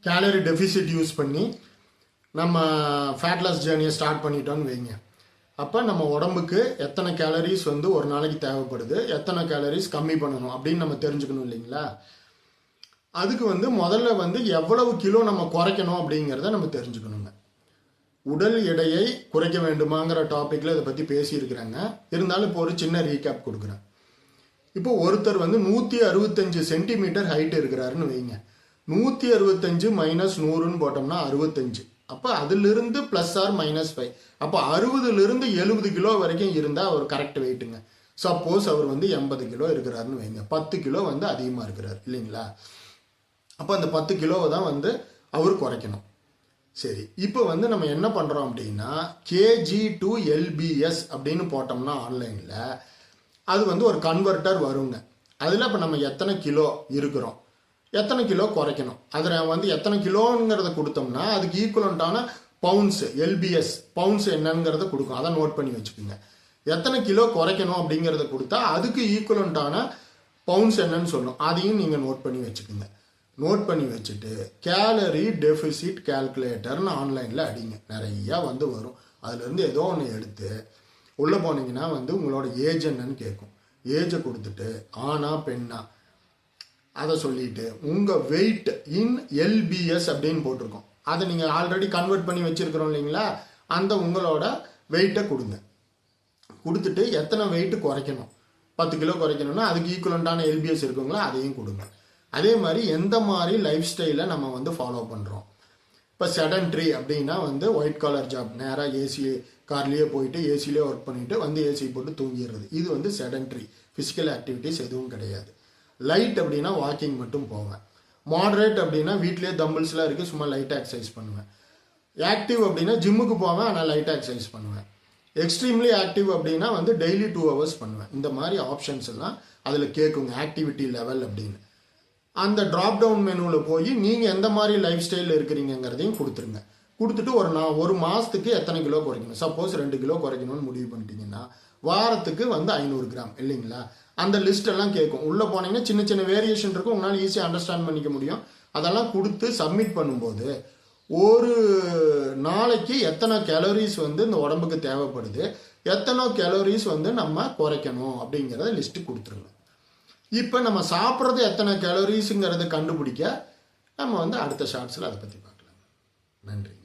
Gallery deficit use பண்ணி நம்ம fat loss ஜேர்னியை ஸ்டார்ட் பண்ணிட்டோன்னு வைங்க. அப்போ நம்ம உடம்புக்கு எத்தனை கேலரிஸ் வந்து ஒரு நாளைக்கு தேவைப்படுது, எத்தனை கேலரிஸ் கம்மி பண்ணணும் அப்படின்னு நம்ம தெரிஞ்சுக்கணும் இல்லைங்களா. அதுக்கு வந்து முதல்ல வந்து எவ்வளவு கிலோ நம்ம குறைக்கணும் அப்படிங்கிறத நம்ம தெரிஞ்சுக்கணுங்க. உடல் எடையை குறைக்க வேண்டுமாங்கிற டாப்பிக்கில் இதை பற்றி பேசியிருக்கிறாங்க. இருந்தாலும் இப்போ ஒரு சின்ன ரீகேப் கொடுக்குறேன். இப்போ ஒருத்தர் வந்து 165 சென்டிமீட்டர் ஹைட் இருக்கிறாருன்னு வைங்க. 165 மைனஸ் 100ன்னு போட்டோம்னா 65. அப்போ அதிலிருந்து ப்ளஸ் ஆர் -5. அப்போ 60லிருந்து 70 கிலோ வரைக்கும் இருந்தால் அவர் கரெக்ட் வெயிட்டுங்க. சப்போஸ் அவர் வந்து 80 கிலோ இருக்கிறாருன்னு வைங்க, 10 கிலோ வந்து அதிகமாக இருக்கிறார் இல்லைங்களா. அப்போ அந்த 10 கிலோவை தான் வந்து அவர் குறைக்கணும். சரி, இப்போ வந்து நம்ம என்ன பண்ணுறோம் அப்படின்னா கேஜி டு LBS அப்படின்னு போட்டோம்னா ஆன்லைனில் அது வந்து ஒரு கன்வெர்ட்டர் வருங்க. அதில் இப்போ நம்ம எத்தனை கிலோ இருக்கிறோம், எத்தனை கிலோ குறைக்கணும், அதில் வந்து எத்தனை கிலோங்கிறத கொடுத்தோம்னா அதுக்கு ஈக்குவலண்ட்டான பவுண்ட்ஸ் LBS பவுண்ட்ஸ் என்னங்கிறத கொடுக்கும். அதை நோட் பண்ணி வச்சுக்கோங்க. எத்தனை கிலோ குறைக்கணும் அப்படிங்கிறத கொடுத்தா அதுக்கு ஈக்குவலண்ட்டான பவுண்ட்ஸ் என்னன்னு சொல்லணும். அதையும் நீங்கள் நோட் பண்ணி வச்சுக்கோங்க. நோட் பண்ணி வச்சுட்டு கேலரி டெஃபிசிட் கால்குலேட்டர்னு ஆன்லைனில் அடிங்க. நிறையா வந்து வரும். அதுலேருந்து ஏதோ ஒன்று எடுத்து உள்ளே போனீங்கன்னா வந்து உங்களோட ஏஜ் என்னன்னு கேட்கும். ஏஜை கொடுத்துட்டு ஆனா பெண்ணா அதை சொல்லிட்டு உங்கள் வெயிட் இன் LBS அப்படின்னு போட்டிருக்கோம். அதை நீங்கள் ஆல்ரெடி கன்வெர்ட் பண்ணி வச்சுருக்கிறோம் இல்லைங்களா, அந்த உங்களோட வெயிட்டை கொடுங்க. கொடுத்துட்டு எத்தனை வெயிட்டு குறைக்கணும், 10 கிலோ குறைக்கணும்னா அதுக்கு ஈக்குவலண்ட்டான LBS இருக்குங்களா, அதையும் கொடுங்க. அதே மாதிரி எந்த மாதிரி லைஃப் ஸ்டைலை நம்ம வந்து ஃபாலோ பண்ணுறோம். இப்போ செடன்ட்ரி அப்படின்னா வந்து ஒயிட் காலர் ஜாப், நேராக ஏசி கார்லேயே போயிட்டு ஏசிலேயே ஒர்க் பண்ணிட்டு வந்து ஏசி போட்டு தூங்கிடுறது, இது வந்து செடன்ட்ரி. ஃபிசிக்கல் ஆக்டிவிட்டிஸ் எதுவும் கிடையாது. லைட் அப்படின்னா வாக்கிங் மட்டும் போவேன். மாடரேட் அப்படின்னா வீட்லேயே தம்பிள்ஸ்லாம் இருக்குது, சும்மா லைட்டாக எக்ஸசைஸ் பண்ணுவேன். ஆக்டிவ் அப்படின்னா ஜிம்முக்கு போவேன், ஆனால் லைட்டாக எக்ஸசைஸ் பண்ணுவேன். எக்ஸ்ட்ரீம்லி ஆக்டிவ் அப்படின்னா வந்து டெய்லி 2 hours பண்ணுவேன். இந்த மாதிரி ஆப்ஷன்ஸ் எல்லாம் அதில் கேட்குங்க, ஆக்டிவிட்டி லெவல் அப்படின்னு. அந்த ட்ராப் டவுன் மெனுவில் போய் நீங்கள் எந்த மாதிரி லைஃப் ஸ்டைலில் இருக்கிறீங்கிறதையும் கொடுத்துருங்க. கொடுத்துட்டு ஒரு மாதத்துக்கு எத்தனை கிலோ குறைக்கணும், சப்போஸ் 2 கிலோ குறைக்கணும்னு முடிவு பண்ணிட்டீங்கன்னா வாரத்துக்கு வந்து 500 கிராம் இல்லைங்களா. அந்த லிஸ்ட் எல்லாம் கேட்கும். உள்ளே போனீங்கன்னா சின்ன சின்ன வேரியேஷன் இருக்கும், உங்களால் ஈஸியாக அண்டர்ஸ்டாண்ட் பண்ணிக்க முடியும். அதெல்லாம் கொடுத்து சப்மிட் பண்ணும்போது ஒரு நாளைக்கு எத்தனை கேலரிஸ் வந்து இந்த உடம்புக்கு தேவைப்படுது, எத்தனை கேலரிஸ் வந்து நம்ம குறைக்கணும் அப்படிங்கிறத லிஸ்ட்டு கொடுத்துருங்க. இப்போ நம்ம சாப்பிட்றது எத்தனை கேலரிஸுங்கிறத கண்டுபிடிக்க நம்ம வந்து அடுத்த ஷார்ட்ஸில் அதை பற்றி பார்க்கலாம். நன்றி.